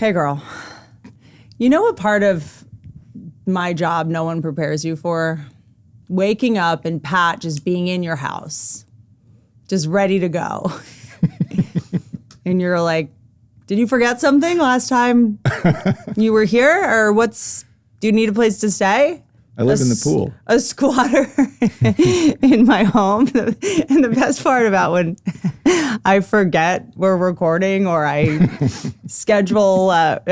Hey, girl. You know what part of my job no one prepares you for? Waking up and Pat just being in your house, just ready to go. And you're like, did you forget something last time you were here? Or do you need a place to stay? I live in the pool. A squatter in my home. And the best part about when I forget we're recording or I schedule my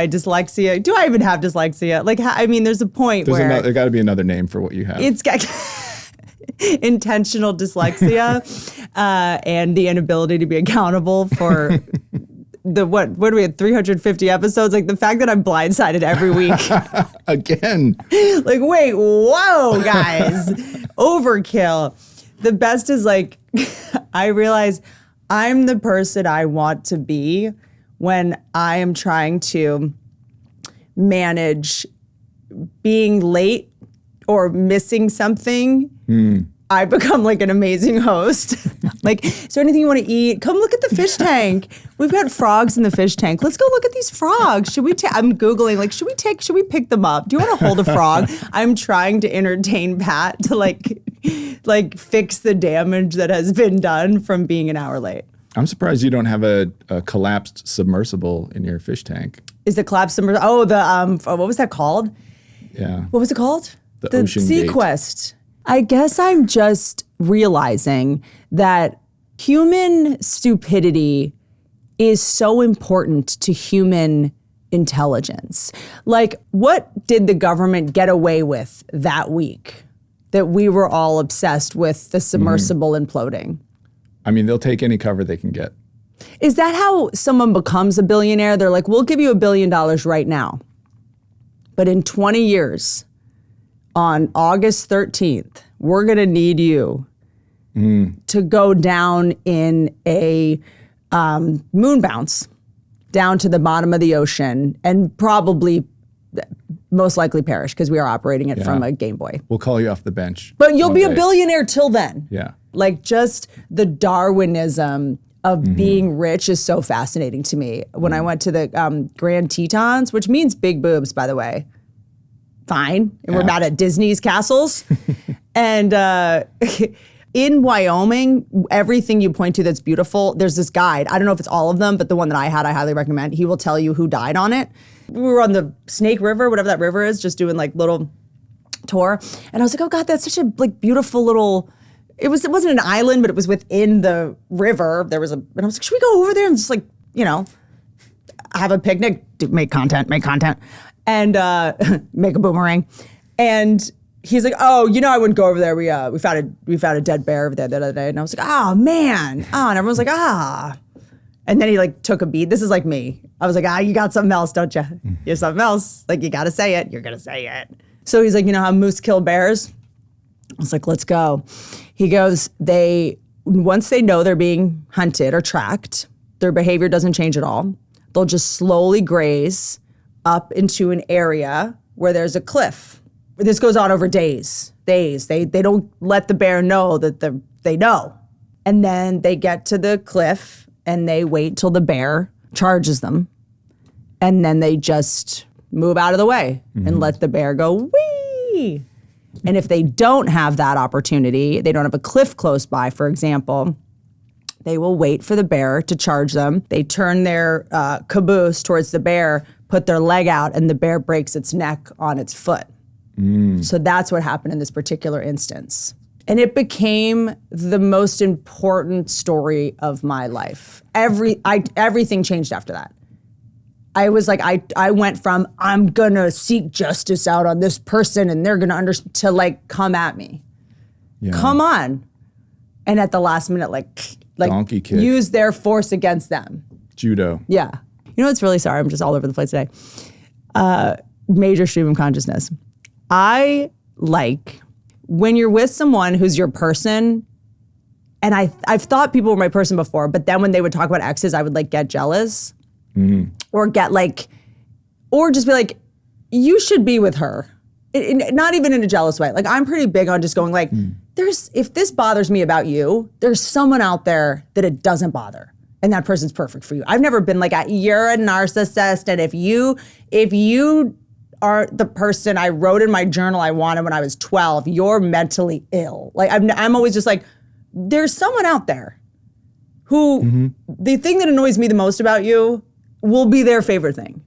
dyslexia. Do I even have dyslexia? There's a point where There got to be another name for what you have. It's got intentional dyslexia and the inability to be accountable for what do we have, 350 episodes? Like the fact that I'm blindsided every week. Again. Like, wait, whoa, guys. Overkill. The best is like, I realize I'm the person I want to be when I am trying to manage being late or missing something. I become like an amazing host. Like, is there anything you want to eat? Come look at the fish tank. We've got frogs in the fish tank. Let's go look at these frogs. Should we I'm Googling, like, should we pick them up? Do you want to hold a frog? I'm trying to entertain Pat to like fix the damage that has been done from being an hour late. I'm surprised you don't have a collapsed submersible in your fish tank. Is the collapsed submersible? Oh, what was that called? Yeah. What was it called? The Ocean Gate. Sequest. I guess I'm just realizing that human stupidity is so important to human intelligence. Like, what did the government get away with that week that we were all obsessed with the submersible imploding? I mean, they'll take any cover they can get. Is that how someone becomes a billionaire? They're like, we'll give you $1 billion right now. But in 20 years, on August 13th, we're going to need you to go down in a moon bounce down to the bottom of the ocean and probably most likely perish because we are operating it from a Game Boy. We'll call you off the bench. But you'll be a billionaire till then. Yeah. Like, just the Darwinism of being rich is so fascinating to me. When I went to the Grand Tetons, which means big boobs, by the way. Fine. And we're about at Disney's castles. And in Wyoming, everything you point to that's beautiful, there's this guide. I don't know if it's all of them, but the one that I had, I highly recommend. He will tell you who died on it. We were on the Snake River, whatever that river is, just doing like little tour. And I was like, oh God, that's such a beautiful little, it wasn't an island, but it was within the river. And I was like, should we go over there and just have a picnic, make content, and make a boomerang. And he's like, oh, I wouldn't go over there. We found a dead bear over there the other day. And I was like, oh man. Oh, and everyone's like, ah. And then he took a beat. This is like me. I was like, you got something else, don't you? You have something else. Like, you got to say it. You're going to say it. So he's like, you know how moose kill bears? I was like, let's go. He goes, once they know they're being hunted or tracked, their behavior doesn't change at all. They'll just slowly graze up into an area where there's a cliff. This goes on over days. They don't let the bear know that they know. And then they get to the cliff and they wait till the bear charges them. And then they just move out of the way and let the bear go, wee. And if they don't have that opportunity, they don't have a cliff close by, for example, they will wait for the bear to charge them. They turn their caboose towards the bear, put their leg out, and the bear breaks its neck on its foot. So that's what happened in this particular instance. And it became the most important story of my life. Everything changed after that. I was like, I went from, I'm gonna seek justice out on this person and they're gonna understand, to come at me. Yeah. Come on. And at the last minute, donkey kick. Use their force against them. Judo. Yeah. You know what's really, sorry, I'm just all over the place today. Major stream of consciousness. I like when you're with someone who's your person, and I've thought people were my person before, but then when they would talk about exes, I would get jealous or get or just be like, you should be with her. Not even in a jealous way. I'm pretty big on just going if this bothers me about you, there's someone out there that it doesn't bother. and that person's perfect for you. I've never been like, you're a narcissist, and if you are the person I wrote in my journal I wanted when I was 12, you're mentally ill. Like I'm always just like, there's someone out there who the thing that annoys me the most about you will be their favorite thing.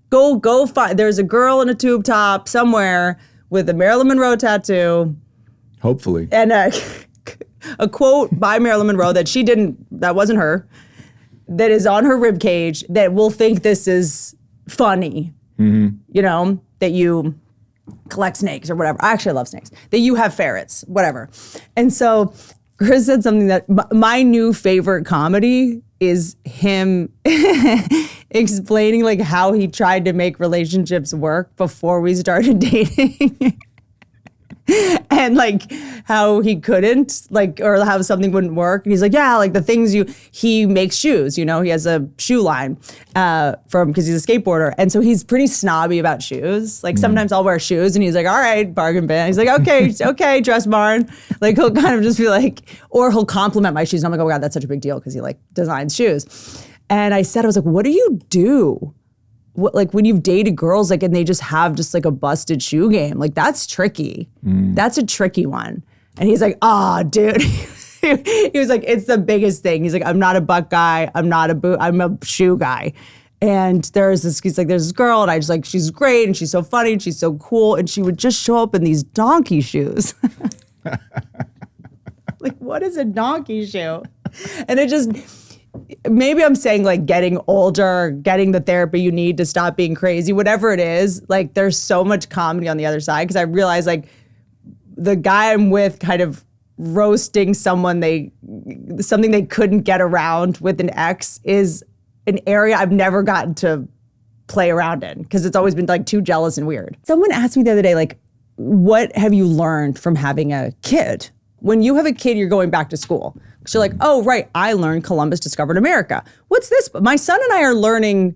Go find. There's a girl in a tube top somewhere with a Marilyn Monroe tattoo. Hopefully. And a quote by Marilyn Monroe that wasn't her, that is on her rib cage, that will think this is funny. You know, that you collect snakes or whatever. Actually, I love snakes. That you have ferrets, whatever. And so Chris said something that my new favorite comedy is him explaining like how he tried to make relationships work before we started dating. And like how he couldn't, like, or how something wouldn't work. And he's like, yeah, like the things he makes shoes, you know, he has a shoe line because he's a skateboarder. And so he's pretty snobby about shoes. Like sometimes I'll wear shoes and he's like, all right, bargain bin. He's like, okay, dress barn. Like he'll kind of just be like, or he'll compliment my shoes. And I'm like, oh God, that's such a big deal because he like designs shoes. And I was like, what do you do? What, like when you've dated girls like and they just have just like a busted shoe game, like that's tricky. That's a tricky one. And he's like, dude. He was like, it's the biggest thing. He's like, I'm not a butt guy. I'm a shoe guy. And he's like, there's this girl and I just like, she's great and she's so funny and she's so cool. And she would just show up in these donkey shoes. Like, what is a donkey shoe? And it just, maybe I'm saying like getting older, getting the therapy you need to stop being crazy, whatever it is, like there's so much comedy on the other side. Cause I realize like the guy I'm with kind of roasting something they couldn't get around with an ex is an area I've never gotten to play around in because it's always been like too jealous and weird. Someone asked me the other day, like, what have you learned from having a kid? When you have a kid, you're going back to school. So you're like, oh, right, I learned Columbus discovered America. What's this? My son and I are learning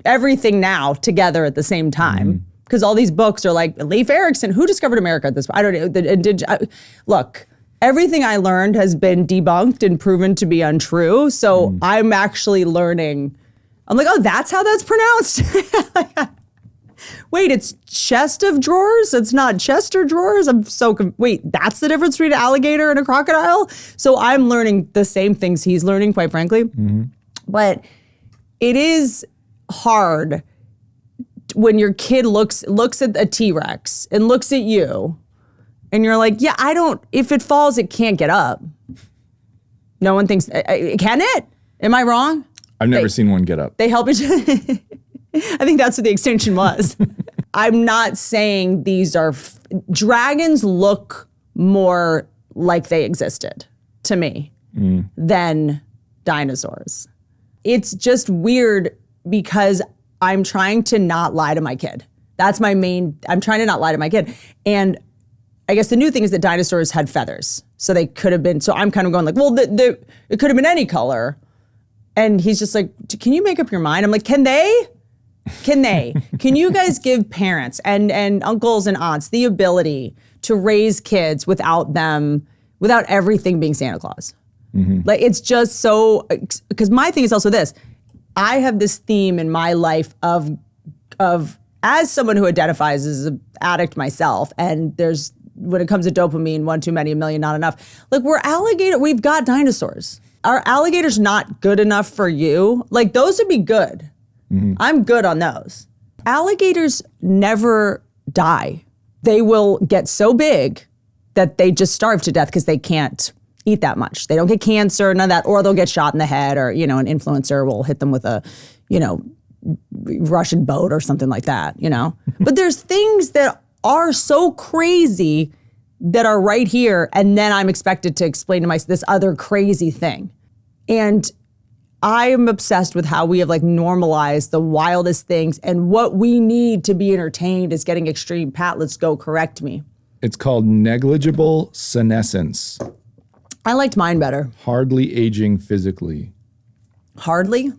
everything now together at the same time. Because all these books are like, Leif Erikson, who discovered America at this point? I don't know. Look, everything I learned has been debunked and proven to be untrue. So I'm actually learning. I'm like, oh, that's how that's pronounced? Wait, it's chest of drawers? It's not Chester drawers? Wait, that's the difference between an alligator and a crocodile? So I'm learning the same things he's learning, quite frankly. But it is hard when your kid looks at a T-Rex and looks at you and you're like, yeah, if it falls, it can't get up. No one thinks, can it? Am I wrong? I've never seen one get up. They help each other. I think that's what the extinction was. I'm not saying these are, dragons look more like they existed to me than dinosaurs. It's just weird because I'm trying to not lie to my kid. I'm trying to not lie to my kid. And I guess the new thing is that dinosaurs had feathers. So they could have been, so I'm kind of going like, well, it could have been any color. And he's just like, can you make up your mind? I'm like, can they? Can you guys give parents and uncles and aunts the ability to raise kids without everything being Santa Claus? Like, it's just so, because my thing is also this. I have this theme in my life of as someone who identifies as an addict myself, and when it comes to dopamine, one too many, a million not enough. Like, we've got dinosaurs. Are alligators not good enough for you? Like, those would be good. I'm good on those. Alligators never die. They will get so big that they just starve to death because they can't eat that much. They don't get cancer, none of that, or they'll get shot in the head, or, you know, an influencer will hit them with a, you know, Russian boat or something like that, you know? But there's things that are so crazy that are right here, and then I'm expected to explain to myself this other crazy thing. And I am obsessed with how we have like normalized the wildest things, and what we need to be entertained is getting extreme. Pat, let's go, correct me. It's called negligible senescence. I liked mine better. Hardly aging physically. Hardly?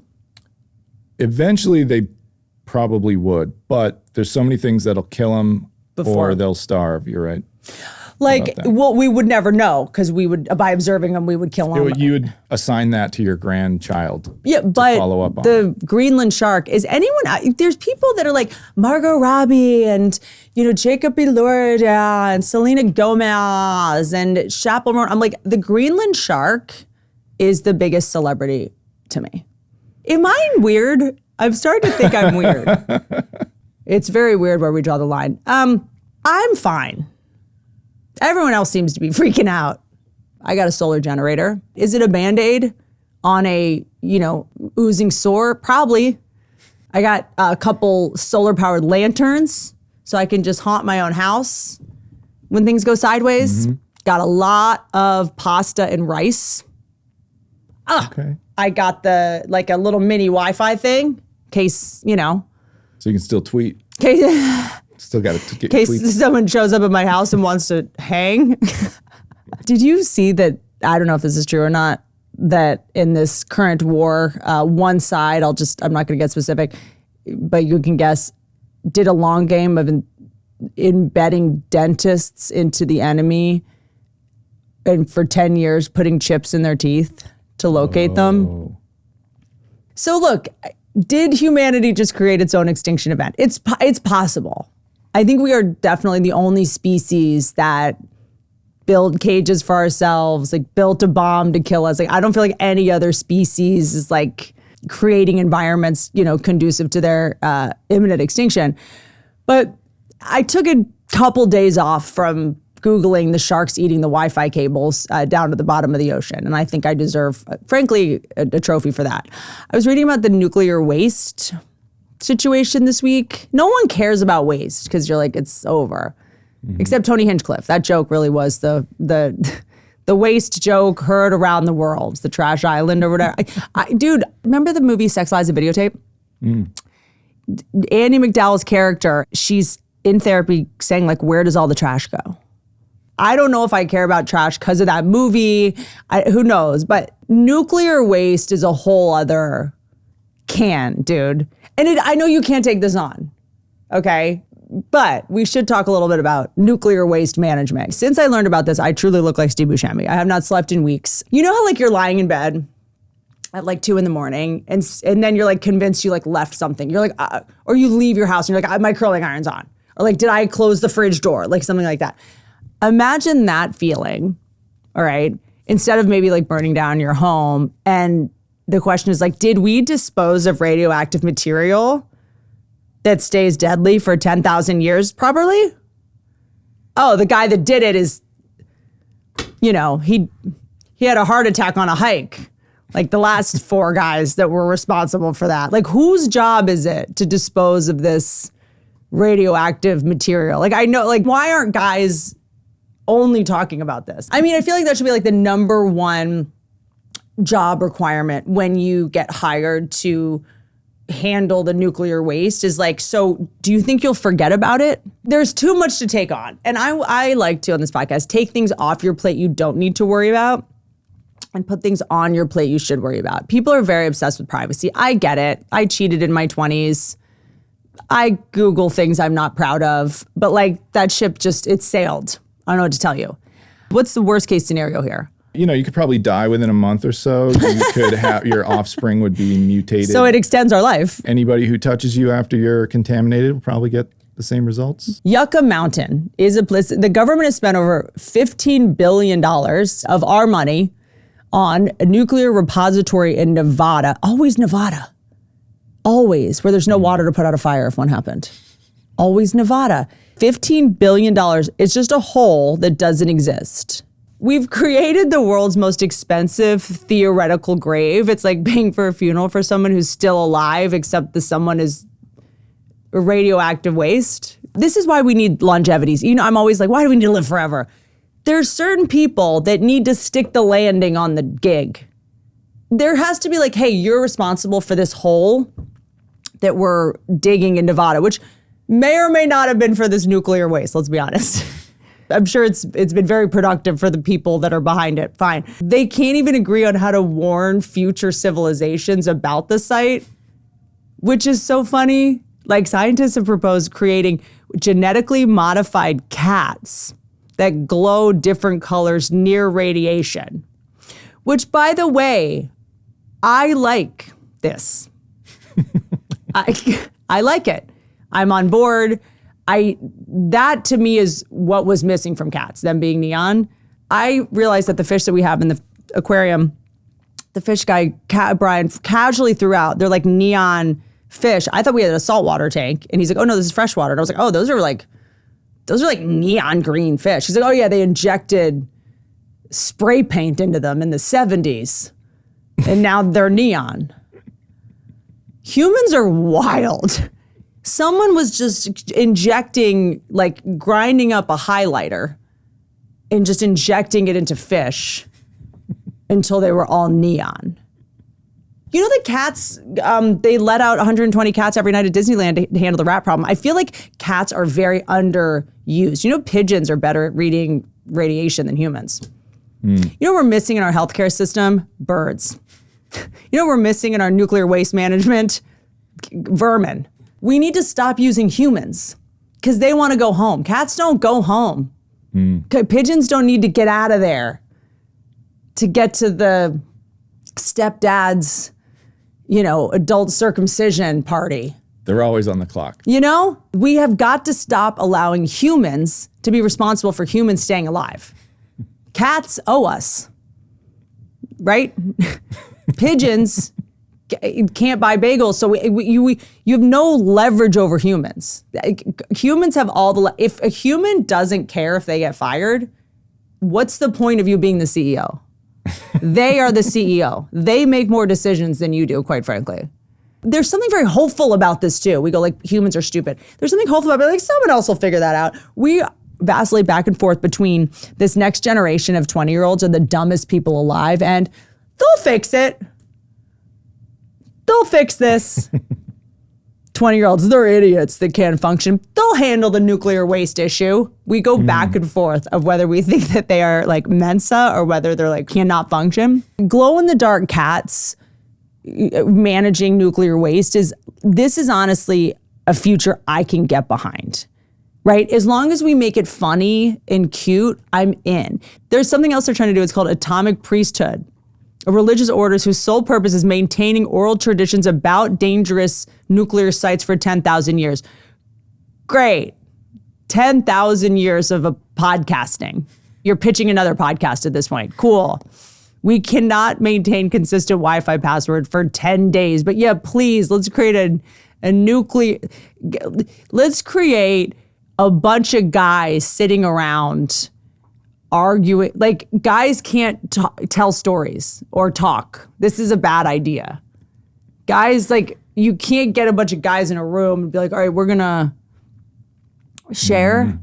Eventually they probably would, but there's so many things that'll kill them or they'll starve. You're right. Like, that? well, we would never know because we would, by observing them, we would kill them. You would assign that to your grandchild. Yeah, but follow up on the Greenland shark, is anyone, there's people that are like Margot Robbie and, Jacob Elorda and Selena Gomez and Chappell. I'm like, the Greenland shark is the biggest celebrity to me. Am I weird? I'm starting to think I'm weird. It's very weird where we draw the line. I'm fine. Everyone else seems to be freaking out. I got a solar generator. Is it a Band-Aid on a, oozing sore? Probably. I got a couple solar-powered lanterns so I can just haunt my own house when things go sideways. Mm-hmm. Got a lot of pasta and rice. Okay. I got a little mini Wi-Fi thing, in case, So you can still tweet. Still got to get in case tweets. someone shows up at my house and wants to hang. Did you see that, I don't know if this is true or not, that in this current war, one side, I'm not going to get specific, but you can guess, did a long game of embedding dentists into the enemy and for 10 years putting chips in their teeth to locate them? So look, did humanity just create its own extinction event? It's possible. I think we are definitely the only species that build cages for ourselves, built a bomb to kill us. I don't feel like any other species is creating environments, conducive to their imminent extinction. But I took a couple days off from Googling the sharks eating the Wi-Fi cables down to the bottom of the ocean. And I think I deserve, frankly, a trophy for that. I was reading about the nuclear waste situation this week. No one cares about waste because you're like, it's over. Mm-hmm. Except Tony Hinchcliffe. That joke really was the waste joke heard around the world, the trash island or whatever. Dude, remember the movie Sex, Lies, and Videotape? Mm. Andie MacDowell's character, she's in therapy saying where does all the trash go? I don't know if I care about trash because of that movie. Who knows? But nuclear waste is a whole other can, dude. And I know you can't take this on, okay? But we should talk a little bit about nuclear waste management. Since I learned about this, I truly look like Steve Buscemi. I have not slept in weeks. You know how you're lying in bed at 2 a.m. and then you're convinced you left something. You're or you leave your house and you're my curling iron's on. Or did I close the fridge door? Something like that. Imagine that feeling, all right? Instead of maybe burning down your home. And the question is did we dispose of radioactive material that stays deadly for 10,000 years properly? Oh, the guy that did it is, he had a heart attack on a hike. The last 4 guys that were responsible for that. Whose job is it to dispose of this radioactive material? I know, why aren't guys only talking about this? I mean, I feel that should be the number one job requirement when you get hired to handle the nuclear waste is so do you think you'll forget about it? There's too much to take on. And I like to, on this podcast, take things off your plate you don't need to worry about and put things on your plate you should worry about. People are very obsessed with privacy. I get it. I cheated in my 20s. I Google things I'm not proud of, but that ship it sailed. I don't know what to tell you. What's the worst case scenario here? You could probably die within a month or so. You could have your offspring would be mutated. So it extends our life. Anybody who touches you after you're contaminated will probably get the same results. Yucca Mountain is a place. The government has spent over $15 billion of our money on a nuclear repository in Nevada. Always Nevada. Always. Where there's no water to put out a fire if one happened. Always Nevada. $15 billion. It's just a hole that doesn't exist. We've created the world's most expensive theoretical grave. It's like paying for a funeral for someone who's still alive, except the someone is radioactive waste. This is why we need longevities. I'm always why do we need to live forever? There's certain people that need to stick the landing on the gig. There has to be hey, you're responsible for this hole that we're digging in Nevada, which may or may not have been for this nuclear waste, let's be honest. I'm sure it's been very productive for the people that are behind it. Fine. They can't even agree on how to warn future civilizations about the site, which is so funny. Scientists have proposed creating genetically modified cats that glow different colors near radiation. Which, by the way, I like this. I like it. I'm on board. That to me is what was missing from cats, them being neon. I realized that the fish that we have in the aquarium, the fish guy, Brian, casually threw out, they're like neon fish. I thought we had a saltwater tank. And he's like, oh no, this is freshwater. And I was like, oh, those are like neon green fish. He's like, oh yeah, they injected spray paint into them in the 70s. And now they're neon. Humans are wild. Someone was just injecting, like grinding up a highlighter and just injecting it into fish until they were all neon. You know the cats, they let out 120 cats every night at Disneyland to handle the rat problem. I feel like cats are very underused. You know pigeons are better at reading radiation than humans. You know what we're missing in our healthcare system? Birds. You know what we're missing in our nuclear waste management? Vermin. We need to stop using humans because they want to go home. Cats don't go home. Pigeons don't need to get out of there to get to the stepdad's, adult circumcision party. They're always on the clock. We have got to stop allowing humans to be responsible for humans staying alive. Cats owe us, right? Pigeons can't buy bagels, so you have no leverage over humans. Humans have if a human doesn't care if they get fired, what's the point of you being the CEO? They are the CEO. They make more decisions than you do, quite frankly. There's something very hopeful about this too. We go like, humans are stupid. There's something hopeful about it, like someone else will figure that out. We vacillate back and forth between this next generation of 20-year-olds are the dumbest people alive, and they'll fix it. They'll fix this. 20-year-olds, they're idiots that can't function. They'll handle the nuclear waste issue. We go back and forth of whether we think that they are like Mensa or whether they're like cannot function. Glow-in-the-dark cats managing nuclear waste is honestly a future I can get behind. Right? As long as we make it funny and cute, I'm in. There's something else they're trying to do. It's called atomic priesthood. A religious orders whose sole purpose is maintaining oral traditions about dangerous nuclear sites for 10,000 years. Great. 10,000 years of a podcasting. You're pitching another podcast at this point. Cool. We cannot maintain consistent Wi-Fi password for 10 days. But yeah, please, let's create let's create a bunch of guys sitting around arguing. Like, guys can't tell stories or talk. This is a bad idea. Guys, like, you can't get a bunch of guys in a room and be like, all right, we're gonna share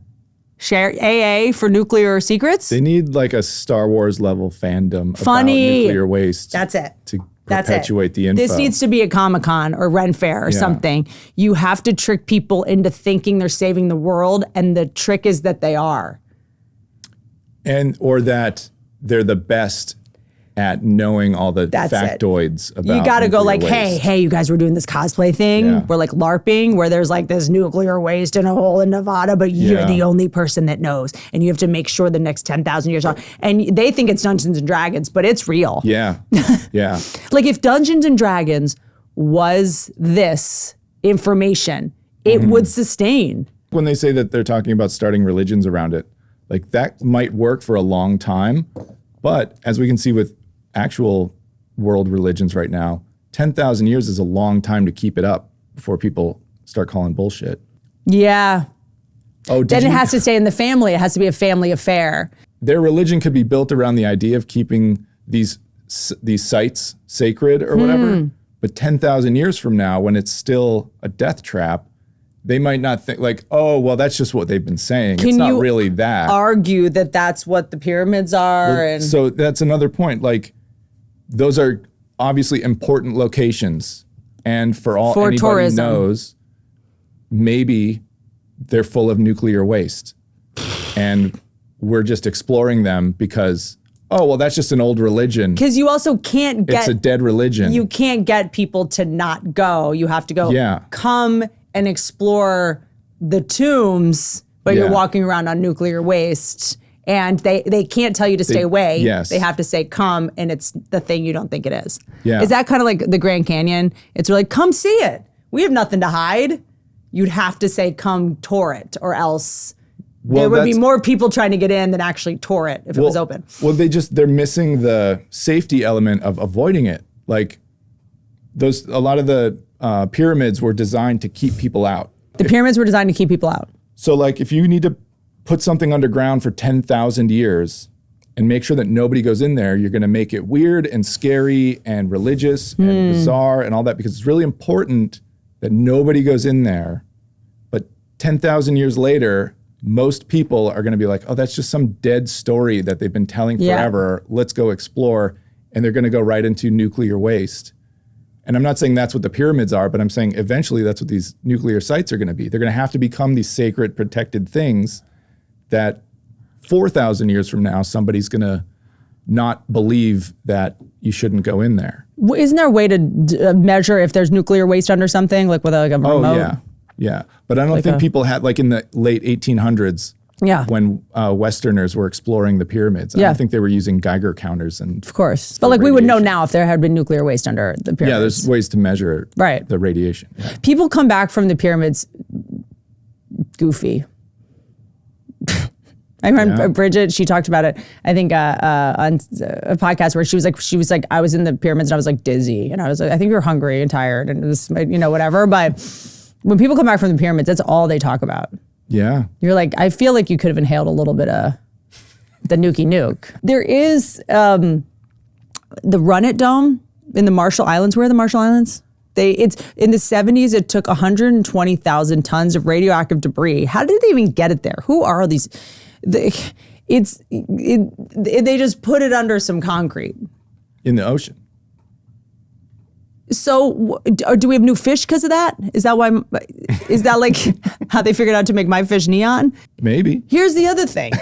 AA for nuclear secrets. They need like a Star Wars level fandom about nuclear waste. That's it. To perpetuate the info. This needs to be a Comic-Con or Ren Fair or something. You have to trick people into thinking they're saving the world, and the trick is that they are. Or that they're the best at knowing all the factoids about you gotta go like, waste. hey, you guys were doing this cosplay thing. Yeah. We're like LARPing, where there's like this nuclear waste in a hole in Nevada, but you're the only person that knows. And you have to make sure the next 10,000 years are. And they think it's Dungeons and Dragons, but it's real. Yeah, yeah. Like if Dungeons and Dragons was this information, it would sustain. When they say that they're talking about starting religions around it, like that might work for a long time. But as we can see with actual world religions right now, 10,000 years is a long time to keep it up before people start calling bullshit. Yeah. Oh, then it has to stay in the family. It has to be a family affair. Their religion could be built around the idea of keeping these sites sacred or whatever. But 10,000 years from now, when it's still a death trap, they might not think like, oh, well, that's just what they've been saying. It's not really that. Argue that that's what the pyramids are. Well, so that's another point. Like, those are obviously important locations. And for anybody tourism knows, maybe they're full of nuclear waste. And we're just exploring them because, oh, well, that's just an old religion. Because you also can't get... It's a dead religion. You can't get people to not go. You have to go, come and explore the tombs, but you're walking around on nuclear waste And they can't tell you to stay away. Yes. They have to say come, and it's the thing you don't think it is. Yeah. Is that kind of like the Grand Canyon? It's like, come see it. We have nothing to hide. You'd have to say come tour it, or else there would be more people trying to get in than actually tour it if it was open. Well, they're missing the safety element of avoiding it. Like a lot of the pyramids were designed to keep people out. The pyramids were designed to keep people out. So like if you need to put something underground for 10,000 years and make sure that nobody goes in there, you're going to make it weird and scary and religious and bizarre and all that, because it's really important that nobody goes in there. But 10,000 years later, most people are going to be like, oh, that's just some dead story that they've been telling forever. Let's go explore. And they're going to go right into nuclear waste. And I'm not saying that's what the pyramids are, but I'm saying eventually that's what these nuclear sites are going to be. They're going to have to become these sacred, protected things that 4,000 years from now, somebody's going to not believe that you shouldn't go in there. Isn't there a way to measure if there's nuclear waste under something, like with a remote? Oh, yeah. But I don't think people had, like in the late 1800s, when Westerners were exploring the pyramids, I don't think they were using Geiger counters. And of course. But like we would know now if there had been nuclear waste under the pyramids. Yeah, there's ways to measure the radiation. Yeah. People come back from the pyramids goofy. I remember Bridget, she talked about it, I think on a podcast where she was like, I was in the pyramids and I was like dizzy. And I was like, I think you were hungry and tired and it was, whatever. But when people come back from the pyramids, that's all they talk about. Yeah. You're like, I feel like you could have inhaled a little bit of the nuke. There is the Run It Dome in the Marshall Islands. Where are the Marshall Islands? It's in the 70s, it took 120,000 tons of radioactive debris. How did they even get it there? Who are these? They just put it under some concrete. In the ocean. So do we have new fish because of that? Is that like how they figured out to make my fish neon? Maybe. Here's the other thing.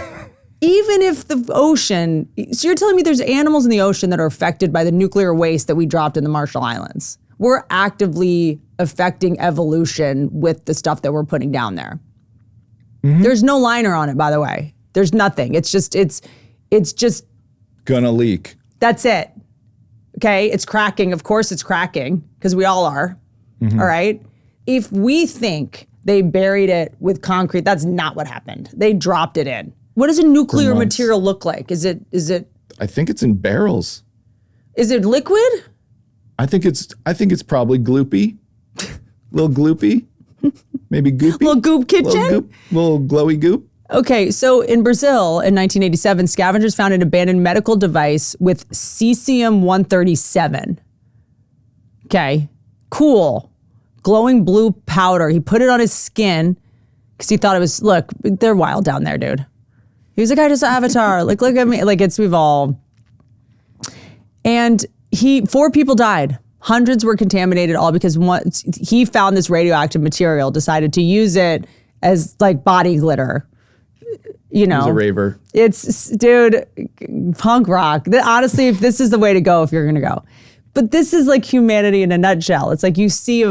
Even if the ocean, so you're telling me there's animals in the ocean that are affected by the nuclear waste that we dropped in the Marshall Islands. We're actively affecting evolution with the stuff that we're putting down there. Mm-hmm. There's no liner on it, by the way. There's nothing. It's just gonna leak. That's it. Okay, it's cracking. Of course it's cracking, because we all are. Mm-hmm. All right? If we think they buried it with concrete, that's not what happened. They dropped it in. What does a nuclear material look like? Is it? I think it's in barrels. Is it liquid? I think it's probably gloopy. Little gloopy. Maybe goopy. Little goop kitchen? Little glowy goop. Okay, so in Brazil in 1987, scavengers found an abandoned medical device with cesium-137. Okay, cool. Glowing blue powder. He put it on his skin because he thought it was, look, they're wild down there, dude. He was like, I just Avatar. Like, look at me. Like, we've all. And 4 people died. Hundreds were contaminated, all because he found this radioactive material, decided to use it as like body glitter. He was a raver. Dude, punk rock. Honestly, if this is the way to go, if you're going to go. But this is like humanity in a nutshell. It's like you see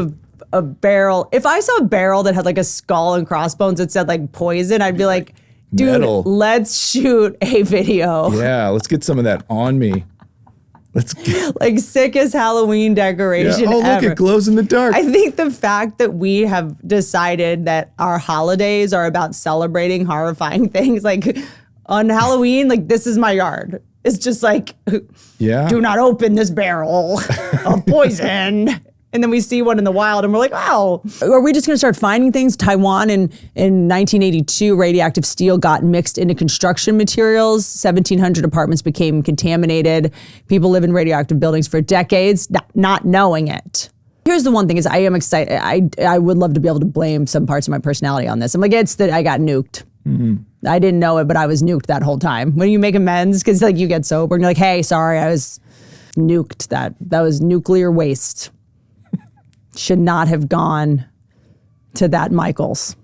a barrel. If I saw a barrel that had like a skull and crossbones that said like poison, I'd be like, dude, let's shoot a video. Yeah, let's get some of that on me. Let's get like sickest Halloween decoration ever. Look, it glows in the dark. I think the fact that we have decided that our holidays are about celebrating horrifying things, like on Halloween, like this is my yard. It's just like, do not open this barrel of poison. And then we see one in the wild and we're like, wow. Are we just going to start finding things? Taiwan in 1982, radioactive steel got mixed into construction materials. 1,700 apartments became contaminated. People live in radioactive buildings for decades, not knowing it. Here's the one thing is I am excited. I would love to be able to blame some parts of my personality on this. I'm like, it's that I got nuked. Mm-hmm. I didn't know it, but I was nuked that whole time. When you make amends, because like you get sober and you're like, hey, sorry, I was nuked. That was nuclear waste. Should not have gone to that Michael's.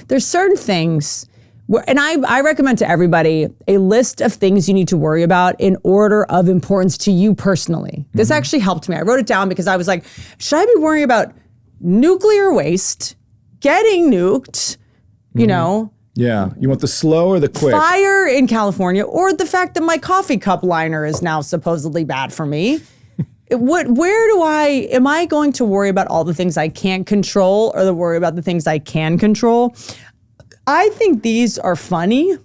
There's certain things where, and I recommend to everybody a list of things you need to worry about in order of importance to you personally. This actually helped me. I wrote it down because I was like, should I be worrying about nuclear waste, getting nuked, Yeah. You want the slow or the quick? Fire in California, or the fact that my coffee cup liner is now supposedly bad for me. Am I going to worry about all the things I can't control or worry about the things I can control? I think these are funny.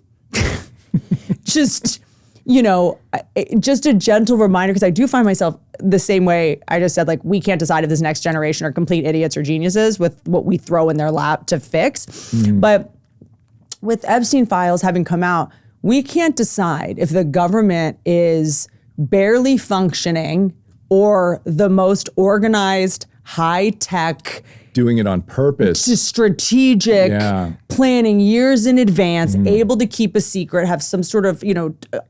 Just, just a gentle reminder, because I do find myself the same way I just said, like, we can't decide if this next generation are complete idiots or geniuses with what we throw in their lap to fix. But with Epstein files having come out, we can't decide if the government is barely functioning or the most organized, high-tech, doing it on purpose, strategic, planning years in advance, able to keep a secret, have some sort of,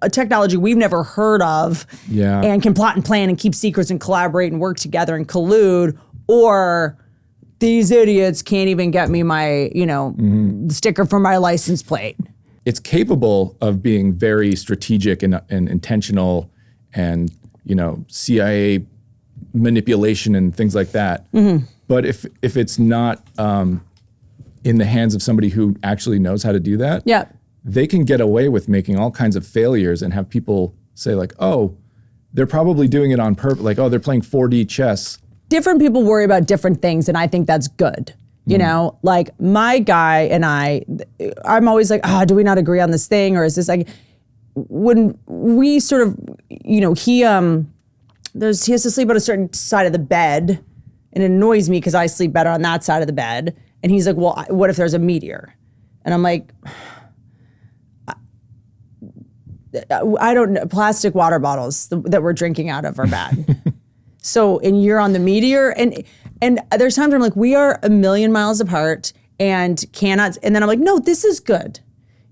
a technology we've never heard of, and can plot and plan and keep secrets and collaborate and work together and collude, or these idiots can't even get me my, sticker for my license plate. It's capable of being very strategic and intentional and, CIA manipulation and things like that. But if it's not in the hands of somebody who actually knows how to do that, they can get away with making all kinds of failures and have people say, like, oh, they're probably doing it on purpose. Like, oh, they're playing 4D chess. Different people worry about different things, and I think that's good. Like my guy and I'm always like, do we not agree on this thing? Or is this like, when we sort of, he has to sleep on a certain side of the bed. And it annoys me because I sleep better on that side of the bed. And he's like, well, what if there's a meteor? And I'm like, I don't know. Plastic water bottles that we're drinking out of are bad. And you're on the meteor. And there's times where I'm like, we are a million miles apart and cannot. And then I'm like, no, this is good.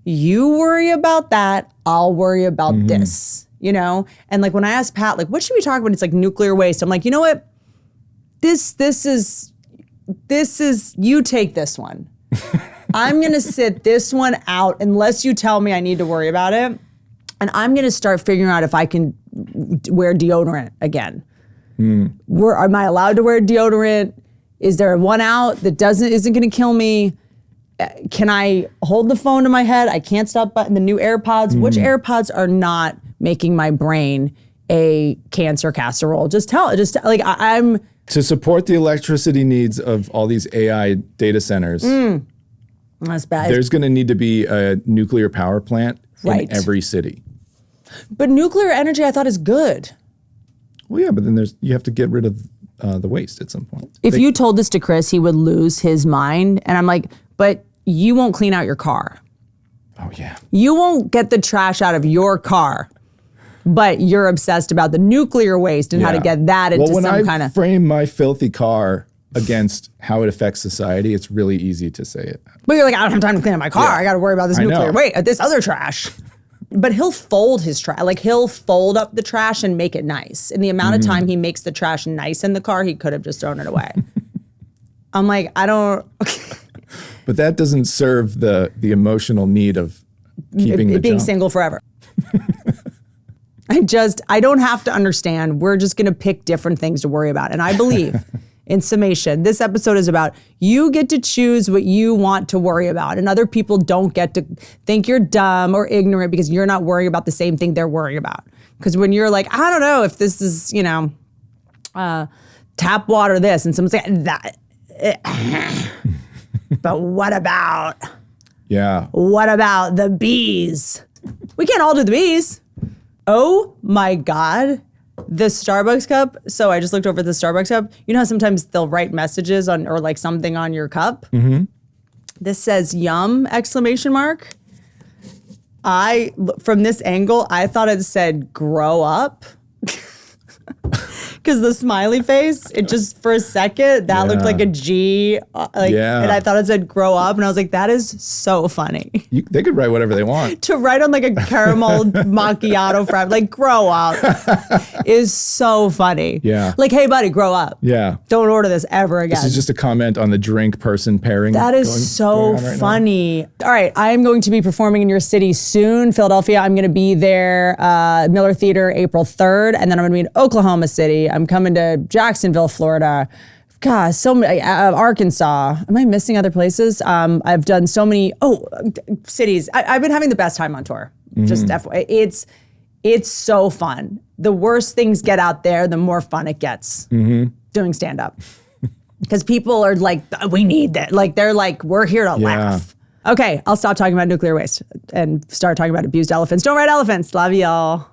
You worry about that. I'll worry about this, And like when I asked Pat, like, what should we talk about? It's like nuclear waste. I'm like, you know what? This is, you take this one. I'm going to sit this one out unless you tell me I need to worry about it. And I'm going to start figuring out if I can wear deodorant again. Am I allowed to wear deodorant? Is there one out that isn't going to kill me? Can I hold the phone to my head? I can't stop button the new AirPods. Which AirPods are not making my brain a cancer casserole? I'm... To support the electricity needs of all these AI data centers, that's bad. There's going to need to be a nuclear power plant in every city. But nuclear energy, I thought, is good. Well, yeah, but then you have to get rid of the waste at some point. If you told this to Chris, he would lose his mind. And I'm like, but you won't clean out your car. Oh, yeah. You won't get the trash out of your car. But you're obsessed about the nuclear waste and how to get that into some kind of... When I frame my filthy car against how it affects society, it's really easy to say it. But you're like, I don't have time to clean up my car. I got to worry about this nuclear waste, this other trash. But he'll fold his trash. Like, he'll fold up the trash and make it nice. And the amount of time he makes the trash nice in the car, he could have just thrown it away. I'm like, I don't... But that doesn't serve the emotional need of keeping the being junk. Single forever. I don't have to understand. We're just going to pick different things to worry about. And I believe, in summation, this episode is about you get to choose what you want to worry about. And other people don't get to think you're dumb or ignorant because you're not worrying about the same thing they're worrying about. Because when you're like, I don't know if this is, tap water this, and someone's like, that. But what about? Yeah. What about the bees? We can't all do the bees. Oh my God, the Starbucks cup. So I just looked over at the Starbucks cup. You know how sometimes they'll write messages on or like something on your cup? This says yum, exclamation mark. From this angle, I thought it said grow up. Because the smiley face, it just for a second, that looked like a G. And I thought it said grow up. And I was like, that is so funny. They could write whatever they want. To write on like a caramel macchiato frap, like grow up, is so funny. Yeah. Like, hey, buddy, grow up. Yeah. Don't order this ever again. This is just a comment on the drink person pairing. That is so funny. All right, I am going to be performing in your city soon, Philadelphia. I'm going to be there, Miller Theater, April 3rd. And then I'm going to be in Oklahoma City. I'm coming to Jacksonville, Florida, Gosh, so many. Arkansas. Am I missing other places? I've done so many. Cities. I've been having the best time on tour. Just FYI, it's so fun. The worse things get out there, the more fun it gets. Doing stand up, because people are like, we need that. Like they're like, we're here to laugh. Okay, I'll stop talking about nuclear waste and start talking about abused elephants. Don't ride elephants. Love y'all.